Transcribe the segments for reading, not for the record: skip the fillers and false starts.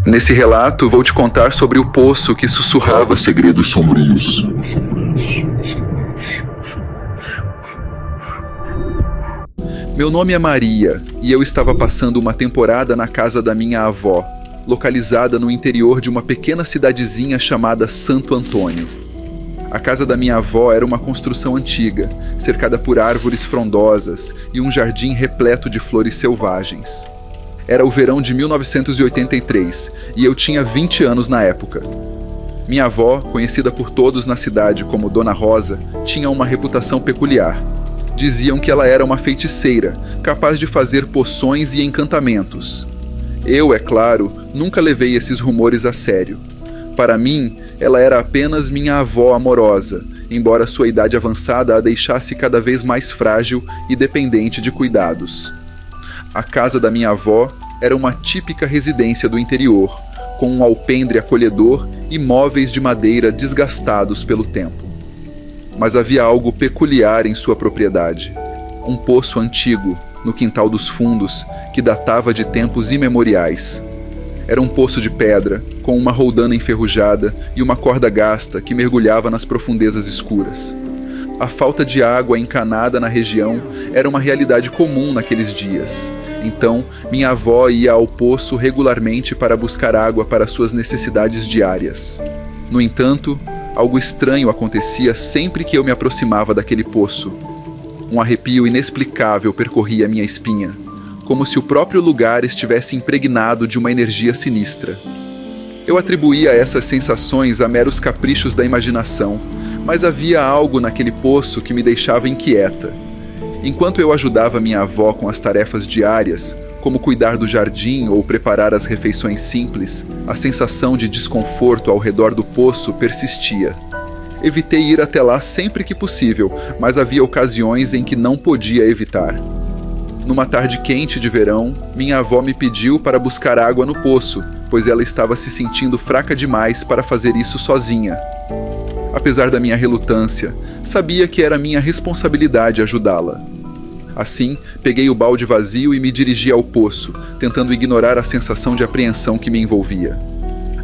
Nesse relato, vou te contar sobre o poço que sussurrava segredos sombrios. Meu nome é Maria e eu estava passando uma temporada na casa da minha avó, localizada no interior de uma pequena cidadezinha chamada Santo Antônio. A casa da minha avó era uma construção antiga, cercada por árvores frondosas e um jardim repleto de flores selvagens. Era o verão de 1983 e eu tinha 20 anos na época. Minha avó, conhecida por todos na cidade como Dona Rosa, tinha uma reputação peculiar. Diziam que ela era uma feiticeira, capaz de fazer poções e encantamentos. Eu, é claro, nunca levei esses rumores a sério. Para mim, ela era apenas minha avó amorosa, embora sua idade avançada a deixasse cada vez mais frágil e dependente de cuidados. A casa da minha avó era uma típica residência do interior, com um alpendre acolhedor e móveis de madeira desgastados pelo tempo. Mas havia algo peculiar em sua propriedade. Um poço antigo, no quintal dos fundos, que datava de tempos imemoriais. Era um poço de pedra, com uma roldana enferrujada e uma corda gasta que mergulhava nas profundezas escuras. A falta de água encanada na região era uma realidade comum naqueles dias. Então, minha avó ia ao poço regularmente para buscar água para suas necessidades diárias. No entanto, algo estranho acontecia sempre que eu me aproximava daquele poço. Um arrepio inexplicável percorria minha espinha, como se o próprio lugar estivesse impregnado de uma energia sinistra. Eu atribuía essas sensações a meros caprichos da imaginação, mas havia algo naquele poço que me deixava inquieta. Enquanto eu ajudava minha avó com as tarefas diárias, como cuidar do jardim ou preparar as refeições simples, a sensação de desconforto ao redor do poço persistia. Evitei ir até lá sempre que possível, mas havia ocasiões em que não podia evitar. Numa tarde quente de verão, minha avó me pediu para buscar água no poço, pois ela estava se sentindo fraca demais para fazer isso sozinha. Apesar da minha relutância, sabia que era minha responsabilidade ajudá-la. Assim, peguei o balde vazio e me dirigi ao poço, tentando ignorar a sensação de apreensão que me envolvia.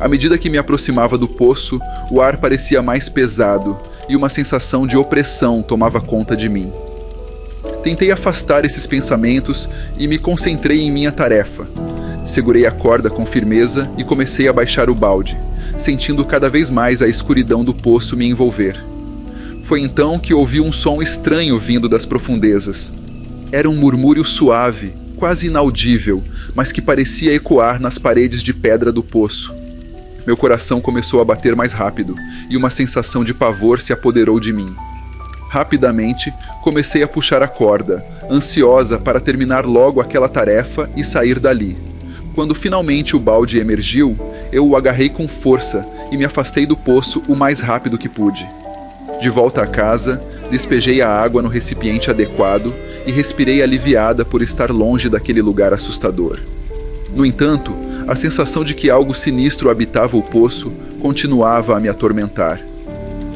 À medida que me aproximava do poço, o ar parecia mais pesado e uma sensação de opressão tomava conta de mim. Tentei afastar esses pensamentos e me concentrei em minha tarefa. Segurei a corda com firmeza e comecei a baixar o balde, sentindo cada vez mais a escuridão do poço me envolver. Foi então que ouvi um som estranho vindo das profundezas. Era um murmúrio suave, quase inaudível, mas que parecia ecoar nas paredes de pedra do poço. Meu coração começou a bater mais rápido, e uma sensação de pavor se apoderou de mim. Rapidamente, comecei a puxar a corda, ansiosa para terminar logo aquela tarefa e sair dali. Quando finalmente o balde emergiu, eu o agarrei com força e me afastei do poço o mais rápido que pude. De volta a casa, despejei a água no recipiente adequado e respirei aliviada por estar longe daquele lugar assustador. No entanto, a sensação de que algo sinistro habitava o poço continuava a me atormentar.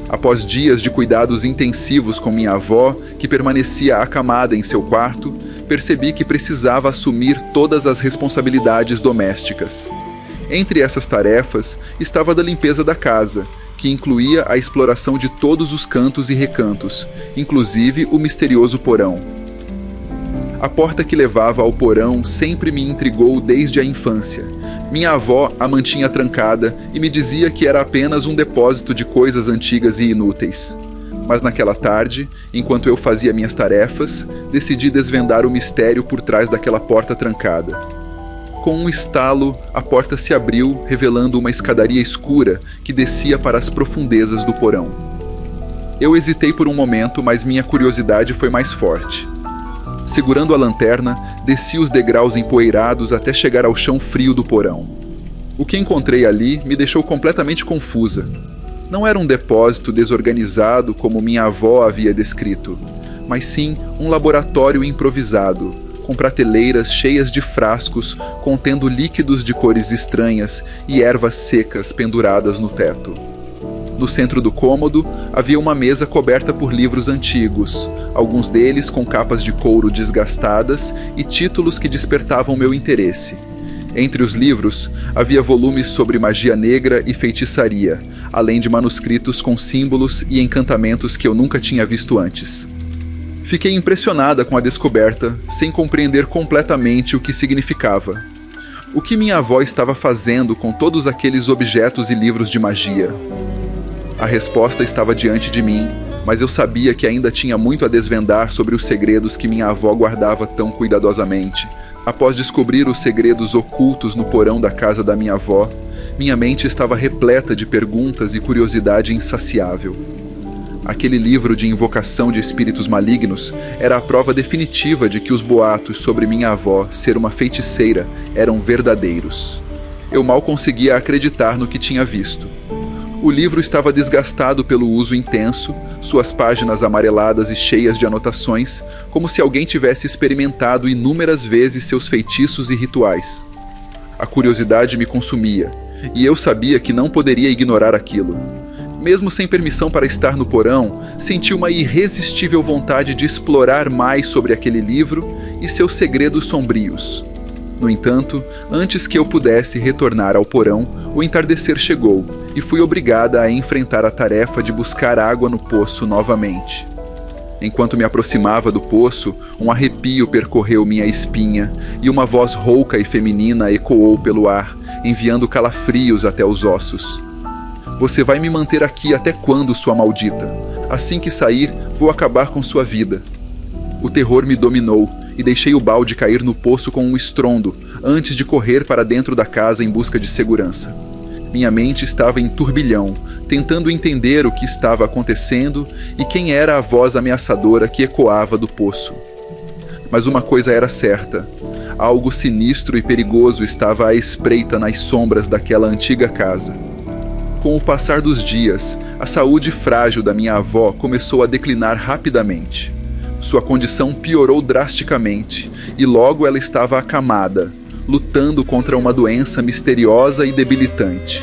Após dias de cuidados intensivos com minha avó, que permanecia acamada em seu quarto, percebi que precisava assumir todas as responsabilidades domésticas. Entre essas tarefas estava a da limpeza da casa, que incluía a exploração de todos os cantos e recantos, inclusive o misterioso porão. A porta que levava ao porão sempre me intrigou desde a infância. Minha avó a mantinha trancada e me dizia que era apenas um depósito de coisas antigas e inúteis. Mas naquela tarde, enquanto eu fazia minhas tarefas, decidi desvendar o mistério por trás daquela porta trancada. Com um estalo, a porta se abriu, revelando uma escadaria escura que descia para as profundezas do porão. Eu hesitei por um momento, mas minha curiosidade foi mais forte. Segurando a lanterna, desci os degraus empoeirados até chegar ao chão frio do porão. O que encontrei ali me deixou completamente confusa. Não era um depósito desorganizado como minha avó havia descrito, mas sim um laboratório improvisado, com prateleiras cheias de frascos contendo líquidos de cores estranhas e ervas secas penduradas no teto. No centro do cômodo havia uma mesa coberta por livros antigos, alguns deles com capas de couro desgastadas e títulos que despertavam meu interesse. Entre os livros, havia volumes sobre magia negra e feitiçaria, além de manuscritos com símbolos e encantamentos que eu nunca tinha visto antes. Fiquei impressionada com a descoberta, sem compreender completamente o que significava. O que minha avó estava fazendo com todos aqueles objetos e livros de magia? A resposta estava diante de mim, mas eu sabia que ainda tinha muito a desvendar sobre os segredos que minha avó guardava tão cuidadosamente. Após descobrir os segredos ocultos no porão da casa da minha avó, minha mente estava repleta de perguntas e curiosidade insaciável. Aquele livro de invocação de espíritos malignos era a prova definitiva de que os boatos sobre minha avó ser uma feiticeira eram verdadeiros. Eu mal conseguia acreditar no que tinha visto. O livro estava desgastado pelo uso intenso, suas páginas amareladas e cheias de anotações, como se alguém tivesse experimentado inúmeras vezes seus feitiços e rituais. A curiosidade me consumia, e eu sabia que não poderia ignorar aquilo. Mesmo sem permissão para estar no porão, senti uma irresistível vontade de explorar mais sobre aquele livro e seus segredos sombrios. No entanto, antes que eu pudesse retornar ao porão, o entardecer chegou e fui obrigada a enfrentar a tarefa de buscar água no poço novamente. Enquanto me aproximava do poço, um arrepio percorreu minha espinha e uma voz rouca e feminina ecoou pelo ar, enviando calafrios até os ossos. Você vai me manter aqui até quando, sua maldita? Assim que sair, vou acabar com sua vida. O terror me dominou e deixei o balde cair no poço com um estrondo, antes de correr para dentro da casa em busca de segurança. Minha mente estava em turbilhão, tentando entender o que estava acontecendo e quem era a voz ameaçadora que ecoava do poço. Mas uma coisa era certa: algo sinistro e perigoso estava à espreita nas sombras daquela antiga casa. Com o passar dos dias, a saúde frágil da minha avó começou a declinar rapidamente. Sua condição piorou drasticamente e logo ela estava acamada, lutando contra uma doença misteriosa e debilitante.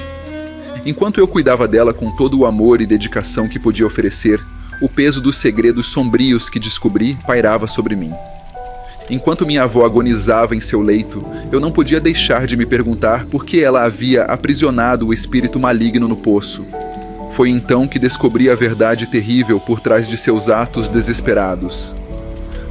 Enquanto eu cuidava dela com todo o amor e dedicação que podia oferecer, o peso dos segredos sombrios que descobri pairava sobre mim. Enquanto minha avó agonizava em seu leito, eu não podia deixar de me perguntar por que ela havia aprisionado o espírito maligno no poço. Foi então que descobri a verdade terrível por trás de seus atos desesperados.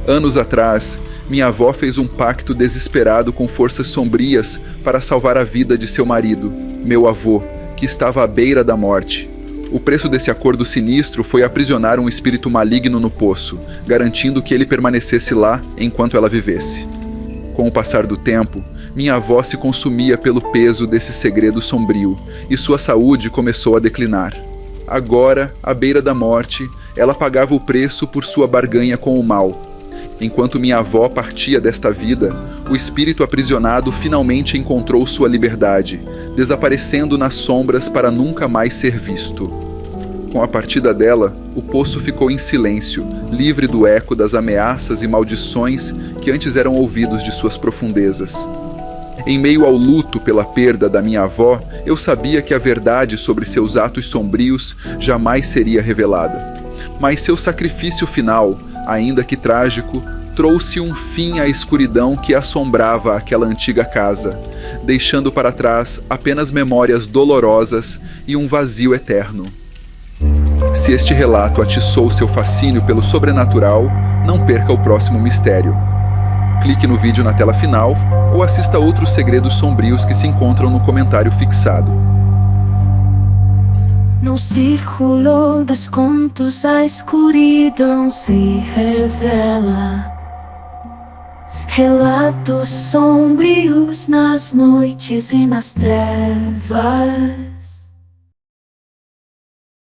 Anos atrás, minha avó fez um pacto desesperado com forças sombrias para salvar a vida de seu marido, meu avô, que estava à beira da morte. O preço desse acordo sinistro foi aprisionar um espírito maligno no poço, garantindo que ele permanecesse lá enquanto ela vivesse. Com o passar do tempo, minha avó se consumia pelo peso desse segredo sombrio e sua saúde começou a declinar. Agora, à beira da morte, ela pagava o preço por sua barganha com o mal. Enquanto minha avó partia desta vida, o espírito aprisionado finalmente encontrou sua liberdade, desaparecendo nas sombras para nunca mais ser visto. Com a partida dela, o poço ficou em silêncio, livre do eco das ameaças e maldições que antes eram ouvidos de suas profundezas. Em meio ao luto pela perda da minha avó, eu sabia que a verdade sobre seus atos sombrios jamais seria revelada. Mas seu sacrifício final, ainda que trágico, trouxe um fim à escuridão que assombrava aquela antiga casa, deixando para trás apenas memórias dolorosas e um vazio eterno. Se este relato atiçou seu fascínio pelo sobrenatural, não perca o próximo mistério. Clique no vídeo na tela final ou assista outros segredos sombrios que se encontram no comentário fixado. No círculo dos contos a escuridão se revela. Relatos sombrios nas noites e nas trevas.